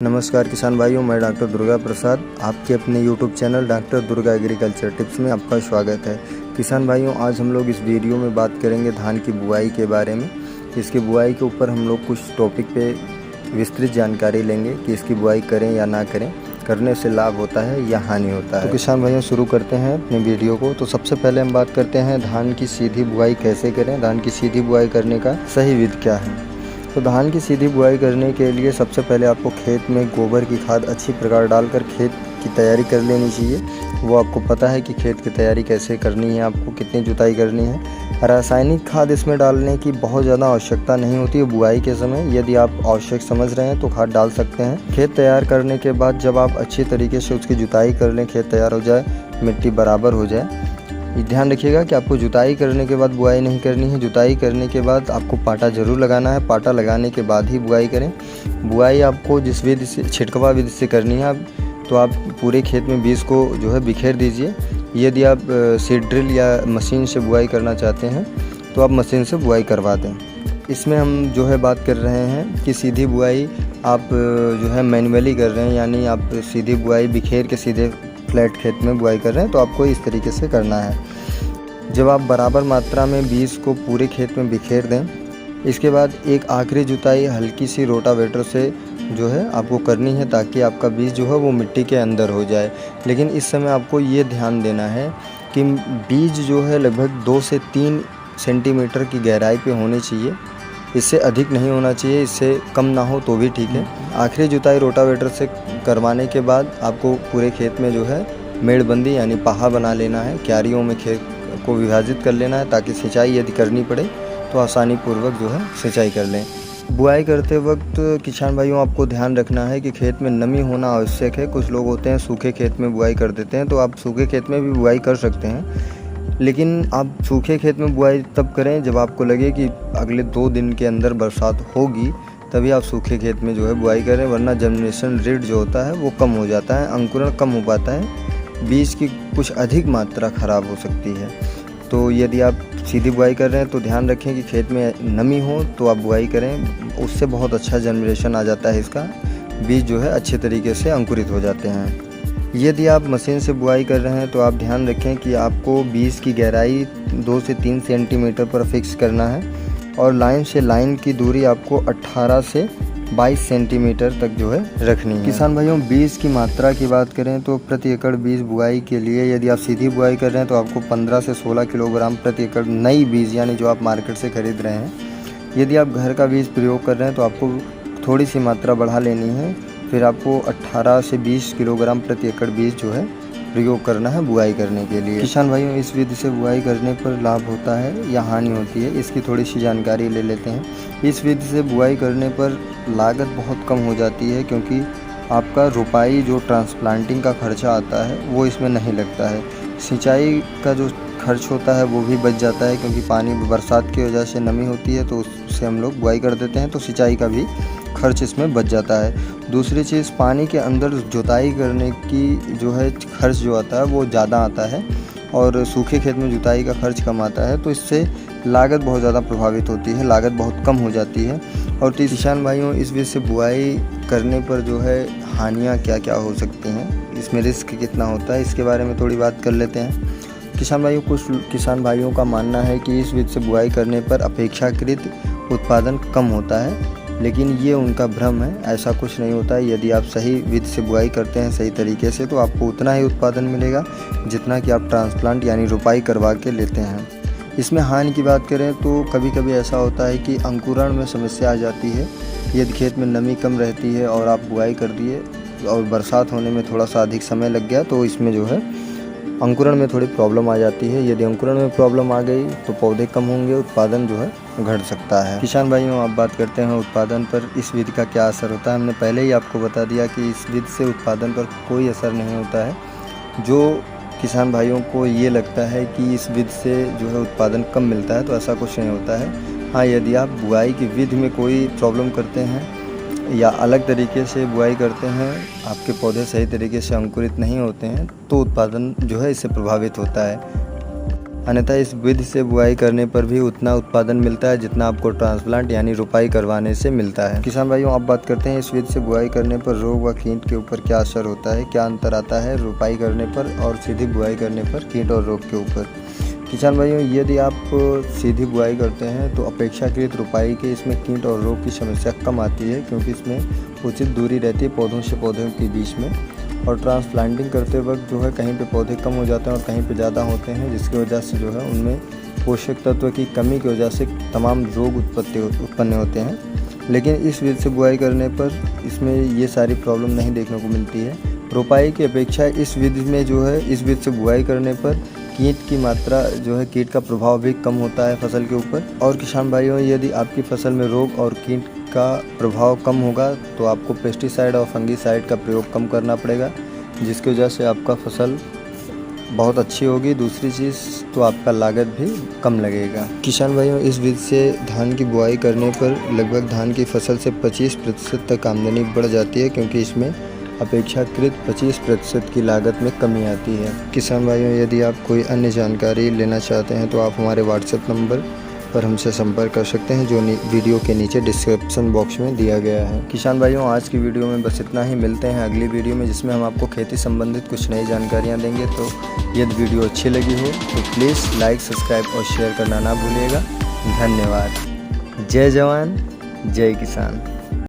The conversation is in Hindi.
नमस्कार किसान भाइयों, मैं डॉक्टर दुर्गा प्रसाद आपके अपने YouTube channel doctor Durga agriculture tips में आपका स्वागत है। किसान भाइयों, आज हम लोग इस वीडियो में बात करेंगे धान की बुआई के बारे में। इसकी बुआई के ऊपर हम लोग कुछ टॉपिक पे विस्तृत जानकारी लेंगे कि इसकी बुआई करें या ना करें, करने से लाभ होता है या हानि होता है। तो किसान भाइयों, शुरू करते हैं अपने वीडियो को। तो सबसे पहले हम बात करते हैं धान की सीधी बुआई कैसे करें, धान की सीधी बुआई करने का सही विधि क्या है। तो धान की सीधी बुआई करने के लिए सबसे पहले आपको खेत में गोबर की खाद अच्छी प्रकार डालकर खेत की तैयारी कर लेनी चाहिए। वो आपको पता है कि खेत की तैयारी कैसे करनी है, आपको कितनी जुताई करनी है। रासायनिक खाद इसमें डालने की बहुत ज़्यादा आवश्यकता नहीं होती है बुआई के समय। यदि आप आवश्यक समझ रहे हैं तो खाद डाल सकते हैं। खेत तैयार करने के बाद जब आप अच्छी तरीके से उसकी जुताई कर लें, खेत तैयार हो जाए, मिट्टी बराबर हो जाए, ध्यान रखिएगा कि आपको जुताई करने के बाद बुआई नहीं करनी है। जुताई करने के बाद आपको पाटा ज़रूर लगाना है। पाटा लगाने के बाद ही बुआई करें। बुआई आपको जिस विधि से, छिटकवा विधि से करनी है तो आप पूरे खेत में बीज को जो है बिखेर दीजिए। यदि आप सीड ड्रिल या मशीन से बुआई करना चाहते हैं तो आप मशीन से बुआई करवा दें। इसमें हम जो है बात कर रहे हैं कि सीधी बुआई आप जो है मैन्युअली कर रहे हैं, यानी आप सीधी बुआई बिखेर के सीधे फ्लैट खेत में बुआई कर रहे हैं तो आपको इस तरीके से करना है। जब आप बराबर मात्रा में बीज को पूरे खेत में बिखेर दें, इसके बाद एक आखिरी जुताई हल्की सी रोटावेटर से जो है आपको करनी है, ताकि आपका बीज जो है वो मिट्टी के अंदर हो जाए। लेकिन इस समय आपको ये ध्यान देना है कि बीज जो है लगभग 2 से 3 सेंटीमीटर की गहराई पे होनी चाहिए। इससे अधिक नहीं होना चाहिए, इससे कम ना हो तो भी ठीक है। आखिरी जुताई रोटावेटर से करवाने के बाद आपको पूरे खेत में जो है मेड़बंदी यानी पाहा बना लेना है। क्यारियों में खेत को विभाजित कर लेना है, ताकि सिंचाई यदि करनी पड़े तो आसानी पूर्वक जो है सिंचाई कर लें। बुआई करते वक्त किसान भाइयों, आपको ध्यान रखना है कि खेत में नमी होना आवश्यक है। कुछ लोग होते हैं सूखे खेत में बुआई कर देते हैं, तो आप सूखे खेत में भी बुआई कर सकते हैं, लेकिन आप सूखे खेत में बुआई तब करें जब आपको लगे कि अगले 2 दिन के अंदर बरसात होगी, तभी आप सूखे खेत में जो है बुआई करें। वरना जर्मिनेशन रेट जो होता है वो कम हो जाता है, अंकुरण कम हो पाता है, बीज की कुछ अधिक मात्रा खराब हो सकती है। तो यदि आप सीधी बुआई कर रहे हैं तो ध्यान रखें कि खेत में नमी हो तो आप बुआई करें, उससे बहुत अच्छा जर्मिनेशन आ जाता है। इसका बीज जो है अच्छे तरीके से अंकुरित हो जाते हैं। यदि आप मशीन से बुआई कर रहे हैं तो आप ध्यान रखें कि आपको बीज की गहराई 2 से 3 सेंटीमीटर पर फिक्स करना है, और लाइन से लाइन की दूरी आपको 18 से 22 सेंटीमीटर तक जो है रखनी है। किसान भाइयों, बीज की मात्रा की बात करें तो प्रति एकड़ बीज बुआई के लिए यदि आप सीधी बुआई कर रहे हैं तो आपको 15 से 16 किलोग्राम प्रति एकड़ नई बीज, यानी जो आप मार्केट से खरीद रहे हैं। यदि आप घर का बीज प्रयोग कर रहे हैं तो आपको थोड़ी सी मात्रा बढ़ा लेनी है। फिर आपको 18 से 20 किलोग्राम प्रति एकड़ बीज जो है प्रयोग करना है बुआई करने के लिए। किसान भाइयों, इस विधि से बुआई करने पर लाभ होता है या हानि होती है, इसकी थोड़ी सी जानकारी ले लेते हैं। इस विधि से बुआई करने पर लागत बहुत कम हो जाती है, क्योंकि आपका रुपाई जो ट्रांसप्लांटिंग का खर्चा आता है वो इसमें नहीं लगता है। सिंचाई का जो खर्च होता है वो भी बच जाता है, क्योंकि पानी बरसात की वजह से नमी होती है तो उससे हम लोग बुआई कर देते हैं, तो सिंचाई का भी खर्च इसमें बच जाता है। दूसरी चीज़, पानी के अंदर जुताई करने की जो है खर्च जो आता है वो ज़्यादा आता है, और सूखे खेत में जुताई का खर्च कम आता है, तो इससे लागत बहुत ज़्यादा प्रभावित होती है, लागत बहुत कम हो जाती है। और किसान भाइयों, इस विधि से बुआई करने पर जो है हानियाँ क्या क्या हो सकती हैं, इसमें रिस्क कितना होता है, इसके बारे में थोड़ी बात कर लेते हैं। किसान भाइयों, कुछ किसान भाइयों का मानना है कि इस विधि से बुआई करने पर अपेक्षाकृत उत्पादन कम होता है, लेकिन ये उनका भ्रम है। ऐसा कुछ नहीं होता है। यदि आप सही विधि से बुआई करते हैं सही तरीके से, तो आपको उतना ही उत्पादन मिलेगा जितना कि आप ट्रांसप्लांट यानी रुपाई करवा के लेते हैं। इसमें हानि की बात करें तो कभी कभी ऐसा होता है कि अंकुरण में समस्या आ जाती है। यदि खेत में नमी कम रहती है और आप बुआई कर दिए और बरसात होने में थोड़ा सा अधिक समय लग गया, तो इसमें जो है अंकुरण में थोड़ी प्रॉब्लम आ जाती है। यदि अंकुरण में प्रॉब्लम आ गई तो पौधे कम होंगे, उत्पादन जो है घट सकता है। किसान भाइयों, आप बात करते हैं उत्पादन पर इस विधि का क्या असर होता है। हमने पहले ही आपको बता दिया कि इस विधि से उत्पादन पर कोई असर नहीं होता है। जो किसान भाइयों को ये लगता है कि इस विधि से जो है उत्पादन कम मिलता है, तो ऐसा कुछ नहीं होता है। हाँ, यदि आप बुआई की विधि में कोई प्रॉब्लम करते हैं या अलग तरीके से बुआई करते हैं, आपके पौधे सही तरीके से अंकुरित नहीं होते हैं, तो उत्पादन जो है इससे प्रभावित होता है। अन्यथा इस विधि से बुआई करने पर भी उतना उत्पादन मिलता है जितना आपको ट्रांसप्लांट यानी रोपाई करवाने से मिलता है। किसान भाइयों, अब बात करते हैं इस विधि से बुआई करने पर रोग व कीट के ऊपर क्या असर होता है, क्या अंतर आता है रोपाई करने पर और सीधी बुआई करने पर कीट और रोग के ऊपर। किसान भाइयों, यदि आप सीधी बुआई करते हैं तो अपेक्षाकृत रोपाई के इसमें कीट और रोग की समस्या कम आती है, क्योंकि इसमें उचित दूरी रहती है पौधों से पौधों के बीच में। और ट्रांसप्लांटिंग करते वक्त जो है कहीं पे पौधे कम हो जाते हैं और कहीं पे ज़्यादा होते हैं, जिसकी वजह से जो है उनमें पोषक तत्व की कमी की वजह से तमाम रोग उत्पन्न होते हैं। लेकिन इस विधि से बुआई करने पर इसमें ये सारी प्रॉब्लम नहीं देखने को मिलती है। रोपाई की अपेक्षा इस विधि में जो है इस विधि से बुआई करने पर कीट की मात्रा जो है कीट का प्रभाव भी कम होता है फसल के ऊपर। और किसान भाइयों, यदि आपकी फसल में रोग और कीट का प्रभाव कम होगा तो आपको पेस्टिसाइड और फंगीसाइड का प्रयोग कम करना पड़ेगा, जिसकी वजह से आपका फसल बहुत अच्छी होगी। दूसरी चीज़ तो आपका लागत भी कम लगेगा। किसान भाइयों, इस विधि से धान की बुआई करने पर लगभग धान की फसल से 25% तक आमदनी बढ़ जाती है, क्योंकि इसमें अपेक्षाकृत 25% की लागत में कमी आती है। किसान भाइयों, यदि आप कोई अन्य जानकारी लेना चाहते हैं तो आप हमारे व्हाट्सएप नंबर पर हमसे संपर्क कर सकते हैं, जो वीडियो के नीचे डिस्क्रिप्शन बॉक्स में दिया गया है। किसान भाइयों, आज की वीडियो में बस इतना ही। मिलते हैं अगली वीडियो में, जिसमें हम आपको खेती संबंधित कुछ नई जानकारियाँ देंगे। तो यदि वीडियो अच्छी लगी हो तो प्लीज़ लाइक, सब्सक्राइब और शेयर करना ना भूलिएगा। धन्यवाद। जय जवान, जय किसान।